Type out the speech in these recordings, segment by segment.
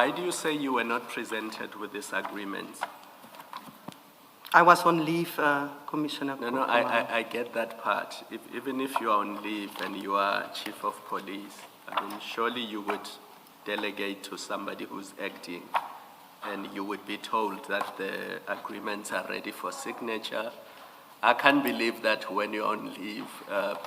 Why do you say you were not presented with this agreement? I was on leave, Commissioner. No, I get that part. Even if you are on leave and you are chief of police, I mean, surely you would delegate to somebody who's acting, and you would be told that the agreements are ready for signature. I can't believe that when you're on leave,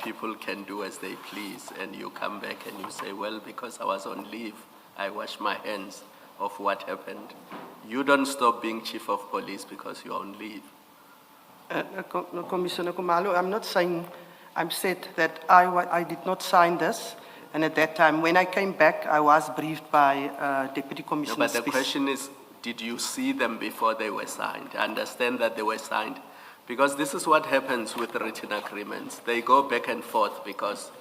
people can do as they please, and you come back and you say, well, because I was on leave, I wash my hands of what happened. You don't stop being chief of police because you're on leave. Commissioner Khumalo, I'm not saying, I'm said that I did not sign this, and at that time, when I came back, I was briefed by Deputy Commissioner. No, but the question is, did you see them before they were signed? I understand that they were signed, because this is what happens with written agreements. They go back and forth because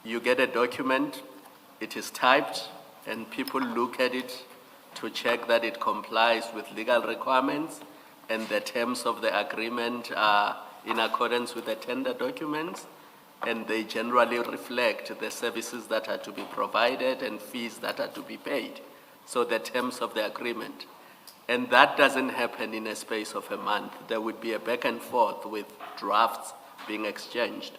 you get a document, it is typed, and people look at it to check that it complies with legal requirements and the terms of the agreement are in accordance with the tender documents, and they generally reflect the services that are to be provided and fees that are to be paid. So the terms of the agreement. And that doesn't happen in a space of a month. There would be a back and forth with drafts being exchanged.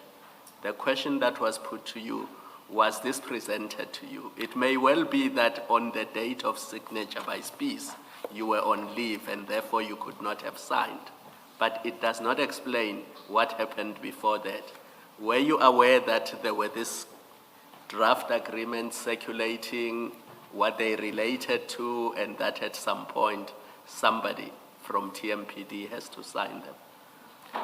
The question that was put to you, was this presented to you? It may well be that on the date of signature by Spies, you were on leave and therefore you could not have signed. But it does not explain what happened before that. Were you aware that there were these draft agreements circulating, what they related to, and that at some point somebody from TMPD has to sign them?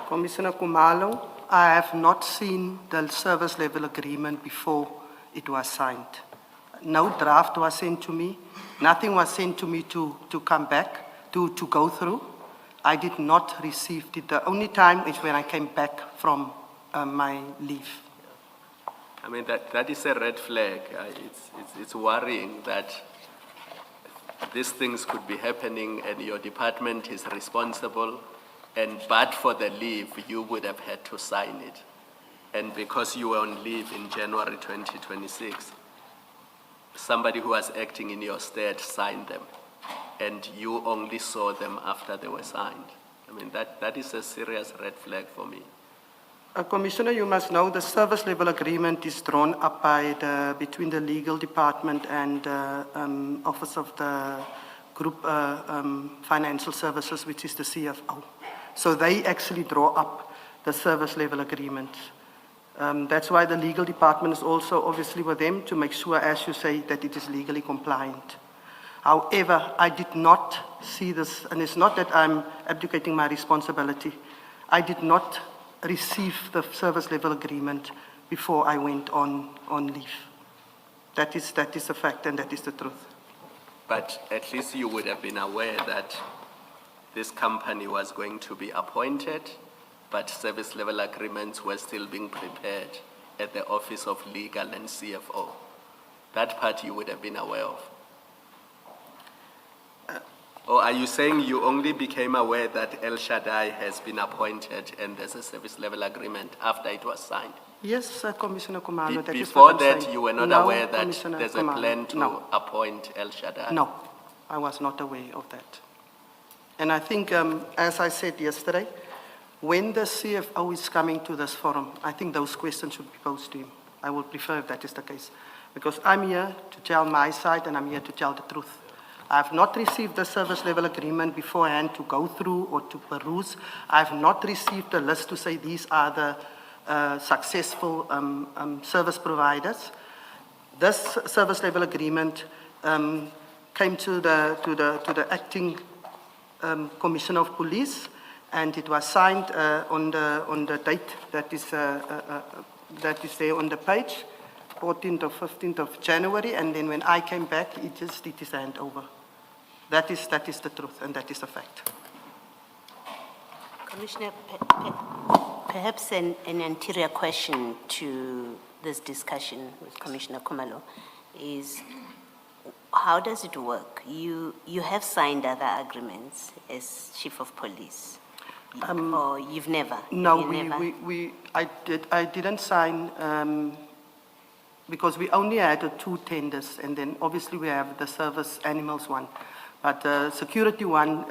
Commissioner Khumalo, I have not seen the service level agreement before it was signed. No draft was sent to me. Nothing was sent to me to come back, to go through. I did not receive it. The only time is when I came back from my leave. I mean, that is a red flag. It's worrying that these things could be happening and your department is responsible, and but for the leave, you would have had to sign it. And because you were on leave in January 2026, somebody who was acting in your stead signed them, and you only saw them after they were signed. I mean, that is a serious red flag for me. Commissioner, you must know the service level agreement is drawn up by between the legal department and Office of the Group Financial Services, which is the CFO. So they actually draw up the service level agreement. That's why the legal department is also obviously with them to make sure, as you say, that it is legally compliant. However, I did not see this, and it's not that I'm abdicating my responsibility. I did not receive the service level agreement before I went on leave. That is a fact, and that is the truth. But at least you would have been aware that this company was going to be appointed, but service level agreements were still being prepared at the Office of Legal and CFO. That part you would have been aware of. Or are you saying you only became aware that El Shaddai has been appointed and there's a service level agreement after it was signed? Yes, Commissioner Khumalo. Before that, you were not aware that there's a plan to appoint El Shaddai? No, I was not aware of that. And I think, as I said yesterday, when the CFO is coming to this forum, I think those questions should be posed to him. I would prefer if that is the case. Because I'm here to tell my side and I'm here to tell the truth. I have not received the service level agreement beforehand to go through or to peruse. I have not received a list to say these are the successful service providers. This service level agreement came to the acting Commissioner of Police, and it was signed on the date that is there on the page, 14th or 15th of January, and then when I came back, it is handed over. That is the truth, and that is a fact. Commissioner, perhaps an anterior question to this discussion with Commissioner Khumalo is, how does it work? You have signed other agreements as Chief of Police, or you've never? No, I didn't sign because we only had 2 tenders, and then obviously we have the service animals one. But the security one,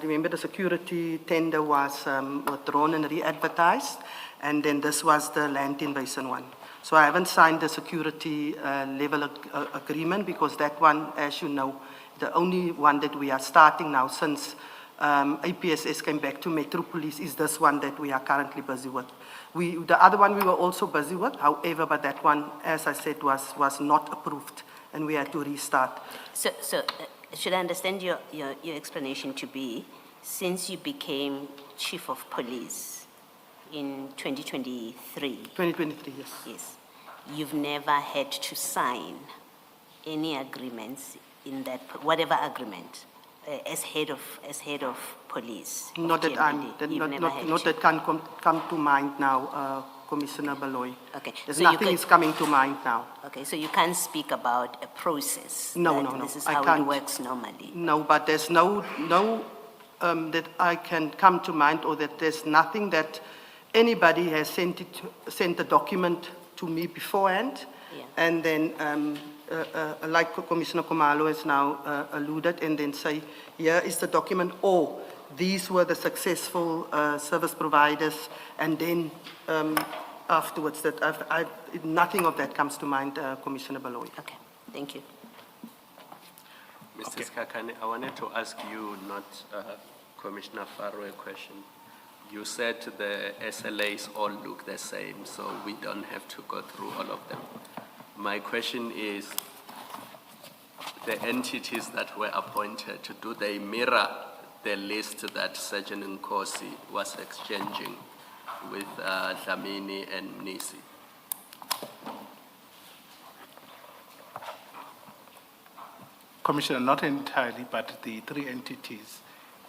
remember the security tender was withdrawn and re-advertised, and then this was the land in basin one. So I haven't signed the security level agreement, because that one, as you know, the only one that we are starting now since APSS came back to Metropolis is this one that we are currently busy with. The other one we were also busy with, however, but that one, as I said, was not approved, and we had to restart. So should I understand your explanation to be, since you became chief of police in 2023? 2023, yes. Yes. You've never had to sign any agreements in that, whatever agreement, as head of police? of Not that TMPD? You've never had not to. that can come to mind now, Commissioner Baloyi. Okay. There's So you nothing could- is coming to mind now. Okay, so you can't speak about a process? No, that no, no, This is I how it can't. works normally? No, but there's no that I can come to mind, or that there's nothing that anybody has sent a document to me beforehand. Yeah. And then, like Commissioner Khumalo has now alluded, and then say, here is the document, or these were the successful service providers, and then afterwards, that nothing of that comes to mind, Commissioner Baloyi. Okay, thank you. Mr. Skakane, I wanted to ask you, not Commissioner Farrow, a question. You said the SLAs all look the same, so we don't have to go through all of them. My question is, the entities that were appointed, do they mirror the list that Sergeant Nkosi was exchanging with Dlamini and Mnisi? Commissioner, not entirely, but the 3 entities,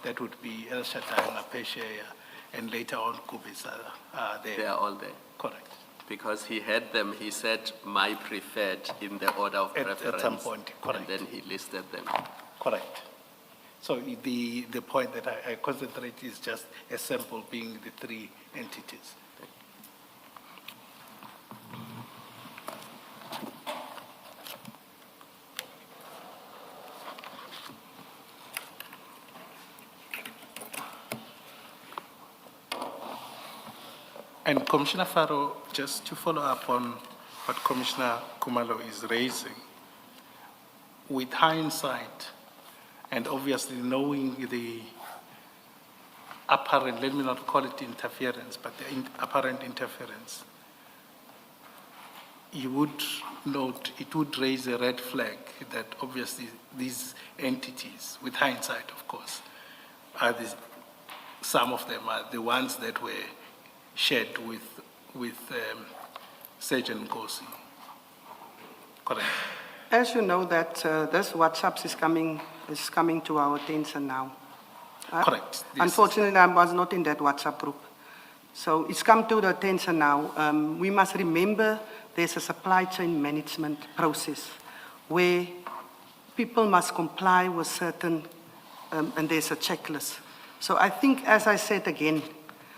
that would be El Shaddai, Ngapesheya, and later on Kubis are there. They are all there. Correct. Because he had them, he said, my preferred in the order of At preference. some point, correct. And then he listed them. Correct. So the point that I concentrate is just a sample being the 3 entities. And Commissioner Farrow, just to follow up on what Commissioner Khumalo is raising, with hindsight, and obviously knowing the apparent, let me not call it interference, but the apparent interference, you would note, it would raise a red flag that obviously these entities, with hindsight of course, some of them are the ones that were shared with Sergeant Nkosi. Correct. As you know that this WhatsApp is coming to our attention now. Correct. Unfortunately, I was not in that WhatsApp group. So it's come to the attention now. We must remember there's a supply chain management process where people must comply with certain, and there's a checklist. So I think, as I said again,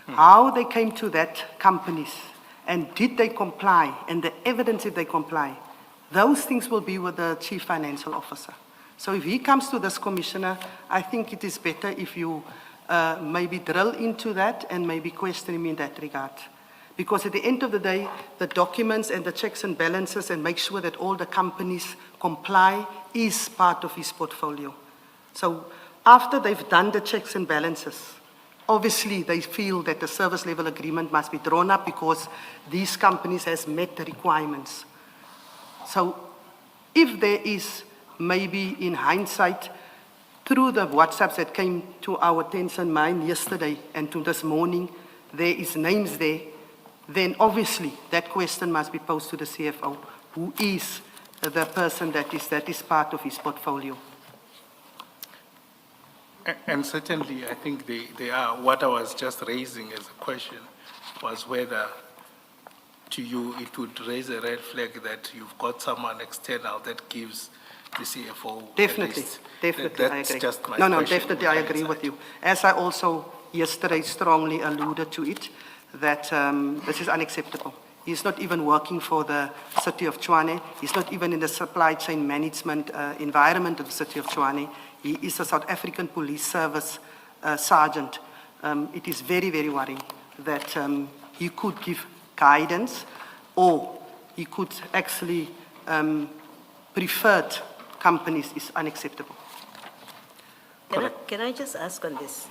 how they came to that companies and did they comply, and the evidence if they comply, those things will be with the Chief Financial Officer. So if he comes to this commissioner, I think it is better if you maybe drill into that and maybe question him in that regard. Because at the end of the day, the documents and the checks and balances and make sure that all the companies comply is part of his portfolio. So after they've done the checks and balances, obviously they feel that the service level agreement must be drawn up because these companies has met the requirements. So if there is maybe in hindsight, through the WhatsApps that came to our attention, mine yesterday and to this morning, there is names there, then obviously that question must be posed to the CFO, who is the person that is part of his portfolio. And certainly, I think they are. What I was just raising as a question was whether, to you, it would raise a red flag that you've got someone external that gives the CFO. Definitely, definitely, I That's agree. just my No, question definitely, I agree with you. As I also yesterday strongly alluded to it, that this is unacceptable. He's not even working for the city of Tshwane. He's not even in the supply chain management environment of the city of Tshwane. He is a South African Police Service sergeant. It is very, very worrying that he could give guidance, or he could actually preferred companies is unacceptable. Can I just ask on this?